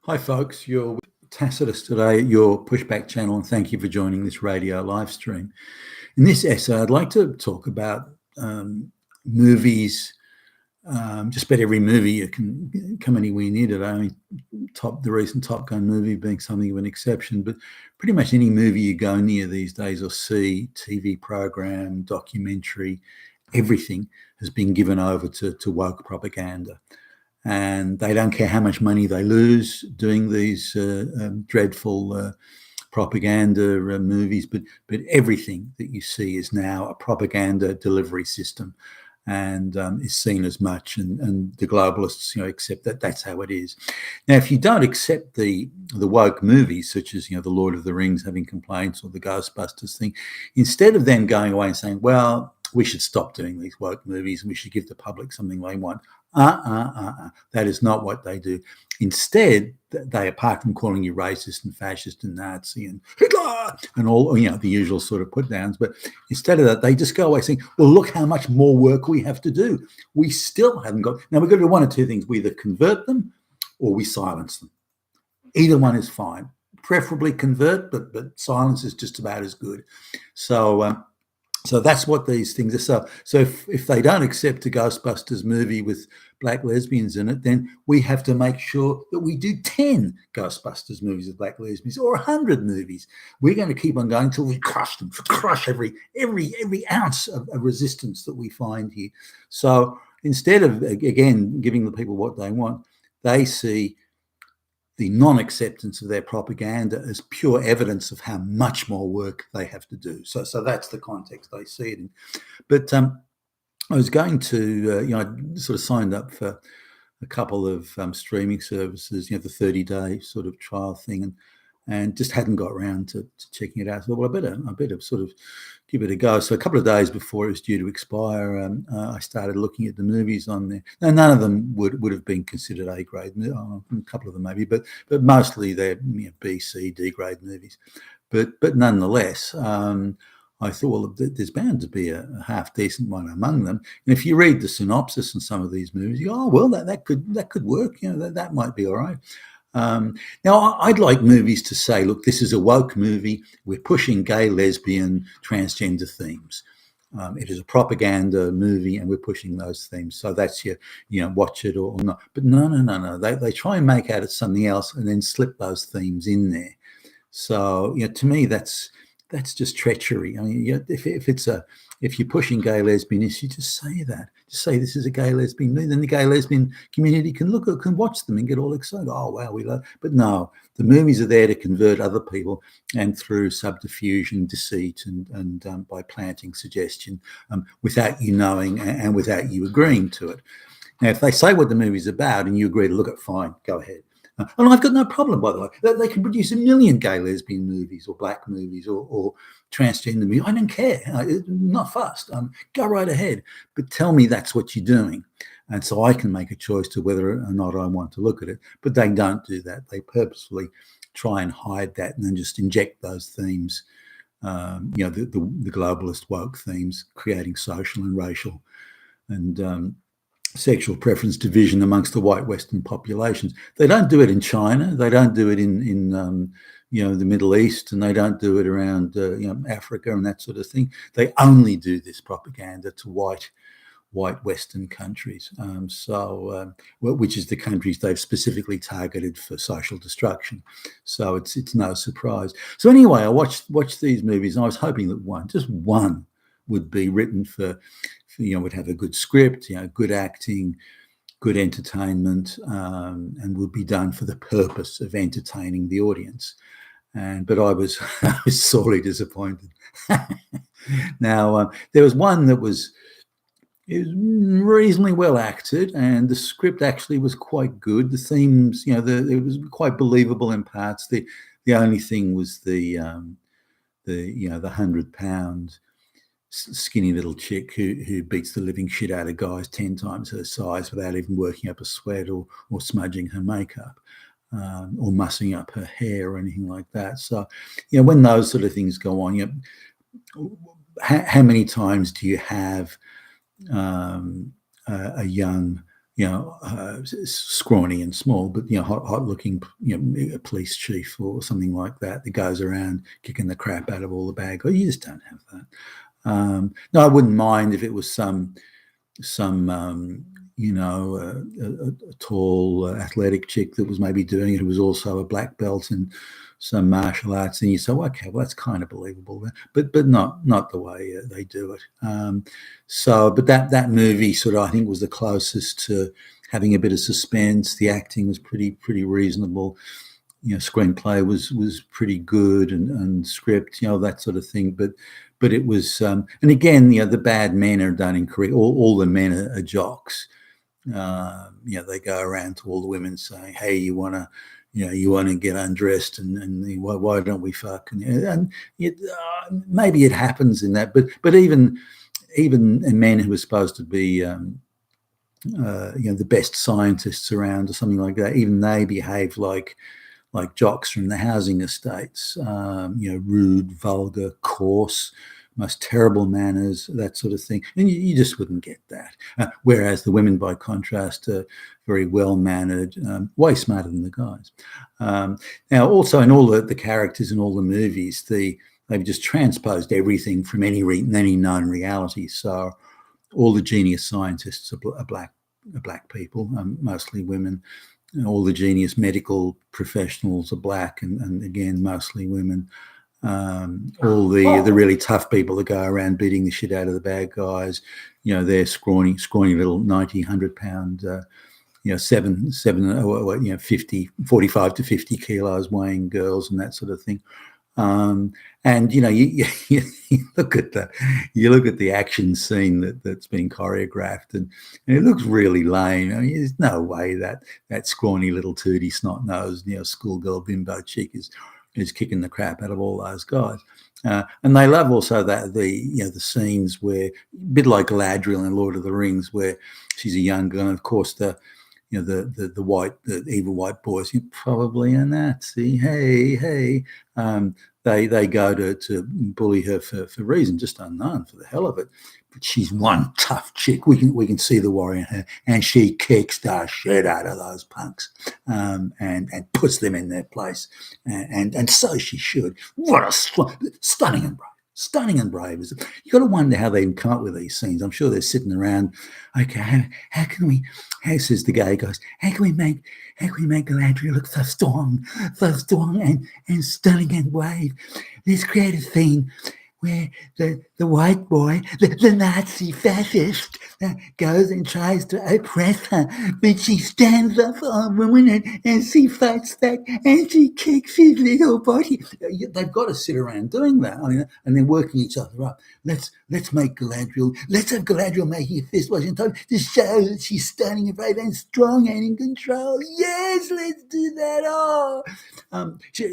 Hi, folks. You're with Tacitus today at your Pushback channel, and thank you for joining this radio live stream. In this essay, I'd like to talk about movies. Just about every movie you can come anywhere near today. I mean, the recent Top Gun movie being something of an exception, but pretty much any movie you go near these days or see, TV program, documentary, everything has been given over to woke propaganda. And they don't care how much money they lose doing these dreadful propaganda movies, but everything that you see is now a propaganda delivery system, and is seen as much. And the globalists, accept that that's how it is. Now, if you don't accept the woke movies, such as the Lord of the Rings having complaints or the Ghostbusters thing, instead of them going away and saying, well, we should stop doing these woke movies and we should give the public something they want. That is not what they do. Instead, they, apart from calling you racist and fascist and Nazi and Hitler and all, the usual sort of put downs, but instead of that, they just go away saying, well, look how much more work we have to do. We still haven't got, now we've got to do one of two things. We either convert them or we silence them. Either one is fine. Preferably convert, but silence is just about as good. So that's what these things are. So if they don't accept a Ghostbusters movie with black lesbians in it, then we have to make sure that we do 10 Ghostbusters movies with black lesbians or 100 movies. We're going to keep on going until we crush them, crush every ounce of resistance that we find here. So instead of, again, giving the people what they want, they see the non-acceptance of their propaganda as pure evidence of how much more work they have to do. So that's the context they see it in. But I was going to, I sort of signed up for a couple of streaming services, the 30-day sort of trial thing, and just hadn't got around to checking it out. So, well, I better sort of give it a go. So a couple of days before it was due to expire, I started looking at the movies on there. Now, none of them would have been considered A grade. A couple of them maybe, but mostly they're B, C, D grade movies. But nonetheless, I thought, well, there's bound to be a half decent one among them. And if you read the synopsis in some of these movies, you go, oh well, that could work. That might be all right. Now, I'd like movies to say, look, this is a woke movie. We're pushing gay, lesbian, transgender themes. It is a propaganda movie, and we're pushing those themes. So that's your, watch it or not. But no. They try and make out it's something else and then slip those themes in there. So, to me, that's just treachery. I mean, if you're pushing gay, lesbian issues, just say that. Just say this is a gay, lesbian movie. Then the gay, lesbian community can watch them and get all excited. Oh, wow, we love. But no, the movies are there to convert other people, and through subterfuge and deceit and by planting suggestion without you knowing and without you agreeing to it. Now, if they say what the movie's about and you agree to look at, fine, go ahead. And I've got no problem, by the way. They can produce a million gay, lesbian movies or black movies or transgender movies. I don't care. I'm not fussed. Go right ahead. But tell me that's what you're doing. And so I can make a choice to whether or not I want to look at it. But they don't do that. They purposefully try and hide that and then just inject those themes, the globalist woke themes, creating social and racial and sexual preference division amongst the white Western populations. They don't do it in China. They don't do it in the Middle East, and they don't do it around Africa and that sort of thing. They only do this propaganda to white Western countries. Which is the countries they've specifically targeted for social destruction. So it's no surprise. So anyway, I watched these movies, and I was hoping that just one would be written for would have a good script, good acting, good entertainment, and would be done for the purpose of entertaining the audience. But I was sorely disappointed. Now, there was one that was reasonably well acted, and the script actually was quite good. The themes, it was quite believable in parts. The only thing was the 100-pound skinny little chick who beats the living shit out of guys 10 times her size without even working up a sweat or smudging her makeup or mussing up her hair or anything like that. So, when those sort of things go on, how many times do you have a young scrawny and small, but hot looking, a police chief or something like that goes around kicking the crap out of all the bad guys. You just don't have that. No, I wouldn't mind if it was some a tall athletic chick that was maybe doing it, who was also a black belt in some martial arts, and you say, well, okay, well, that's kind of believable, but not the way they do it. But that movie sort of, I think, was the closest to having a bit of suspense. The acting was pretty reasonable. Screenplay was pretty good, and script, that sort of thing. But it was, and again, the bad men are done incorrect. All the men are jocks. They go around to all the women saying, "Hey, you want to get undressed, and why don't we fuck?" And maybe it happens in that, but even men who are supposed to be the best scientists around or something like that, even they behave like jocks from the housing estates, rude, vulgar, coarse, most terrible manners, that sort of thing. And you just wouldn't get that. Whereas the women, by contrast, are very well-mannered, way smarter than the guys. Now, also in all the characters in all the movies, they've just transposed everything from any known reality. So all the genius scientists are black people, mostly women. All the genius medical professionals are black, and again, mostly women. All the really tough people that go around beating the shit out of the bad guys, they're scrawny little 90, 100-pound, 50, 45 to 50 kilos weighing girls and that sort of thing. And you look at the action scene that's been choreographed, and it looks really lame. I mean, there's no way that scrawny little tooty snot-nosed schoolgirl bimbo chick is kicking the crap out of all those guys. And they love also that the scenes where, a bit like Galadriel in Lord of the Rings, where she's a young girl, and of course the evil white boys, probably a Nazi. Hey. They go to bully her for reason just unknown, for the hell of it. But she's one tough chick. We can see the warrior in her, and she kicks the shit out of those punks, and puts them in their place. And so she should. What a stunning and brave. Stunning and brave. You got to wonder how they even come up with these scenes. I'm sure they're sitting around. Okay, how can we? How, says the guy, goes, how can we make Galadriel look so strong and stunning and brave? Let's create a scene where the white boy, the Nazi fascist, goes and tries to oppress her, but she stands up for a woman and she fights back and she kicks his little body. They've got to sit around doing that, and they're working each other up. Let's have Galadriel making a fist washing time to show that she's stunning and brave and strong and in control. Yes, let's do that.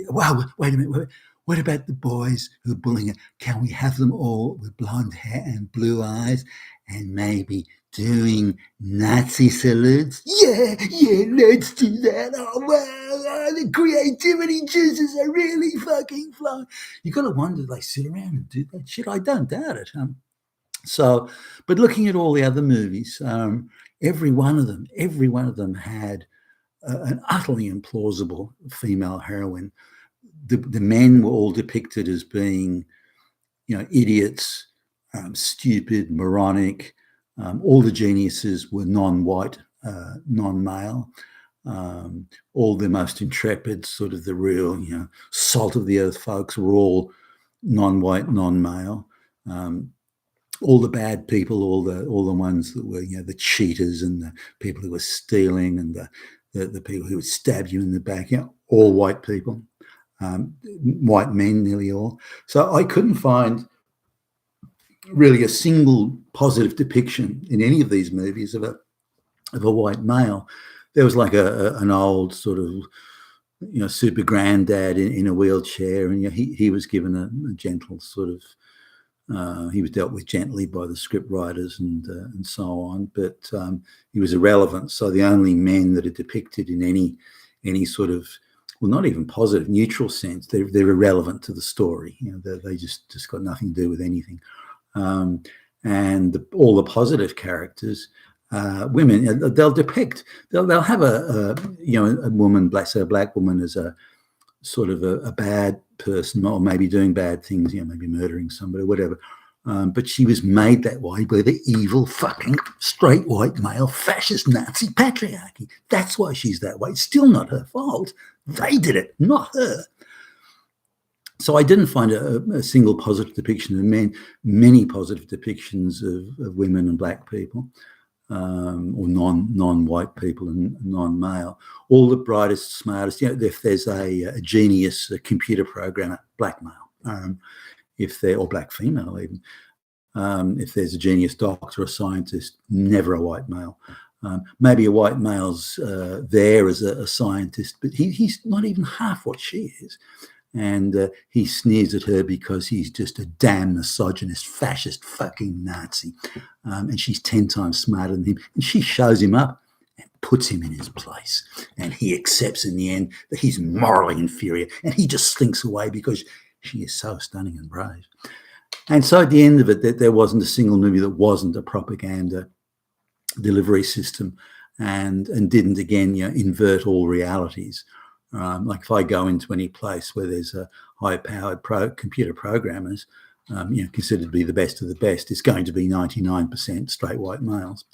Wow, wait a minute. What about the boys who are bullying her? Can we have them all with blonde hair and blue eyes and maybe doing Nazi salutes? Yeah, let's do that. Oh, wow, the creativity juices are really fucking flowing. You got to wonder, they sit around and do that shit? I don't doubt it. But looking at all the other movies, every one of them had an utterly implausible female heroine. The men were all depicted as being, idiots, stupid, moronic. All the geniuses were non-white, non-male. All the most intrepid, sort of the real, salt of the earth folks were all non-white, non-male. All the bad people, all the ones that were, the cheaters and the people who were stealing and the people who would stab you in the back, all white people. White men, nearly all. So I couldn't find really a single positive depiction in any of these movies of a white male. There was like an old sort of, super granddad in a wheelchair, and he was given a gentle sort of. He was dealt with gently by the script writers and so on, but he was irrelevant. So the only men that are depicted in any sort of, well, not even positive, neutral sense, they're irrelevant to the story. They just got nothing to do with anything. And all the positive characters, women. They'll depict. They'll have a woman, a black woman, as a sort of a bad person, or maybe doing bad things, maybe murdering somebody, whatever. But she was made that way by the evil fucking straight white male fascist Nazi patriarchy. That's why she's that way. It's still not her fault. They did it, not her. So I didn't find a single positive depiction of men, many positive depictions of women and black people, or non-white people and non-male. All the brightest, smartest, if there's a genius, a computer programmer, black male. Or black female even. If there's a genius doctor or scientist, never a white male. Maybe a white male's there as a scientist, but he's not even half what she is. And he sneers at her because he's just a damn misogynist, fascist fucking Nazi. And she's 10 times smarter than him. And she shows him up and puts him in his place. And he accepts in the end that he's morally inferior. And he just slinks away because she is so stunning and brave. And so at the end of it, there wasn't a single movie that wasn't a propaganda delivery system and didn't, again, invert all realities. Like if I go into any place where there's a high-powered computer programmers, considered to be the best of the best, it's going to be 99% straight white males.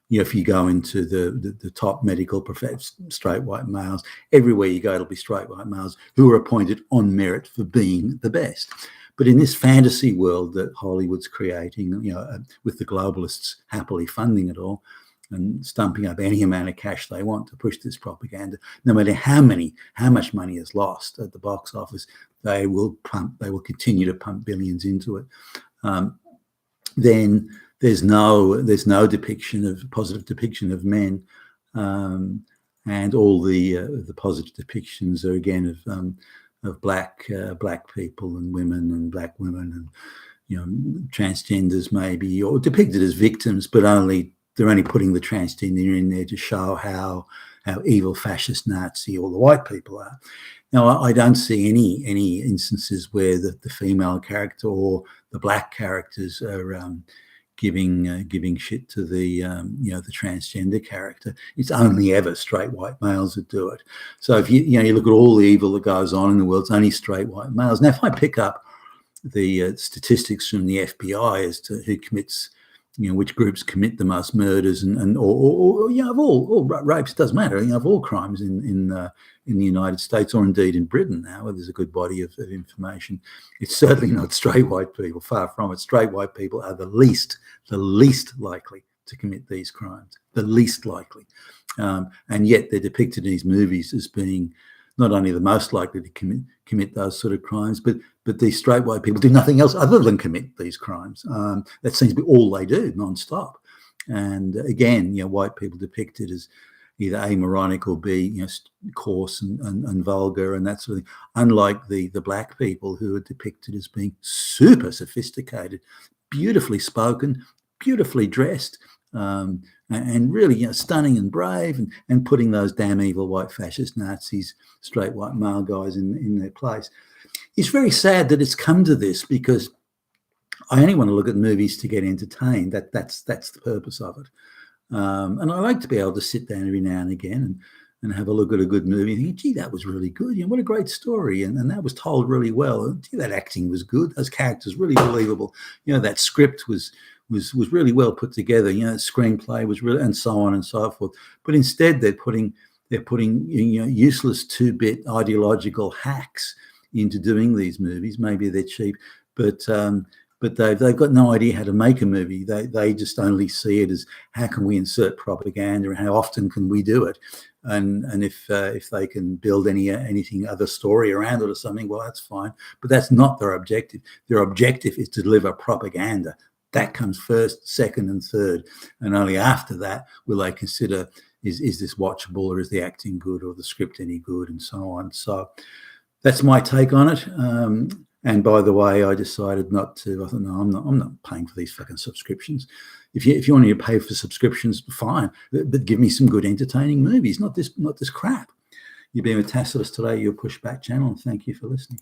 If you go into the top medical professions, straight white males. Everywhere you go, it'll be straight white males who are appointed on merit for being the best. But in this fantasy world that Hollywood's creating, with the globalists happily funding it all and stumping up any amount of cash they want to push this propaganda, no matter how much money is lost at the box office, they will continue to pump billions into it. Then there's no positive depiction of men, and all the positive depictions are again of black people and women and black women and transgenders maybe, or depicted as victims, but they're only putting the transgender in there to show how evil fascist Nazi all the white people are. Now, I don't see any instances where the female character or the black characters are giving shit to the transgender character. It's only ever straight white males that do it. So if you look at all the evil that goes on in the world, it's only straight white males. Now, if I pick up the statistics from the FBI as to who commits, which groups commit the most murders or of all rapes, doesn't matter, of all crimes in the United States, or indeed in Britain now, where there's a good body of information, it's certainly not straight white people. Far from it. Straight white people are the least likely to commit these crimes, the least likely, and yet they're depicted in these movies as being not only the most likely to commit those sort of crimes, but these straight white people do nothing else other than commit these crimes. That seems to be all they do, non-stop. And again, white people depicted as either amoronic or B, coarse and vulgar and that sort of thing. Unlike the black people who are depicted as being super sophisticated, beautifully spoken, beautifully dressed, and really stunning and brave, and putting those damn evil white fascist Nazis, straight white male guys in their place. It's very sad that it's come to this, because I only want to look at movies to get entertained. That's the purpose of it. And I like to be able to sit down every now and again and have a look at a good movie and think, gee, that was really good. What a great story. And that was told really well. Gee, that acting was good. Those characters really believable. That script was really well put together. Screenplay was really, and so on and so forth. But instead, they're putting useless 2-bit ideological hacks into doing these movies. Maybe they're cheap, but they've got no idea how to make a movie. They just only see it as, how can we insert propaganda and how often can we do it, and if they can build anything other story around it or something, well, that's fine. But that's not their objective. Their objective is to deliver propaganda. That comes first, second, and third, and only after that will they consider, is this watchable, or is the acting good, or the script any good, and so on. So that's my take on it. And by the way, I decided not to. I thought, no, I'm not paying for these fucking subscriptions. If you want to pay for subscriptions, fine, but give me some good, entertaining movies, not this crap. You've been with Tacitus today, your Pushback channel, and thank you for listening.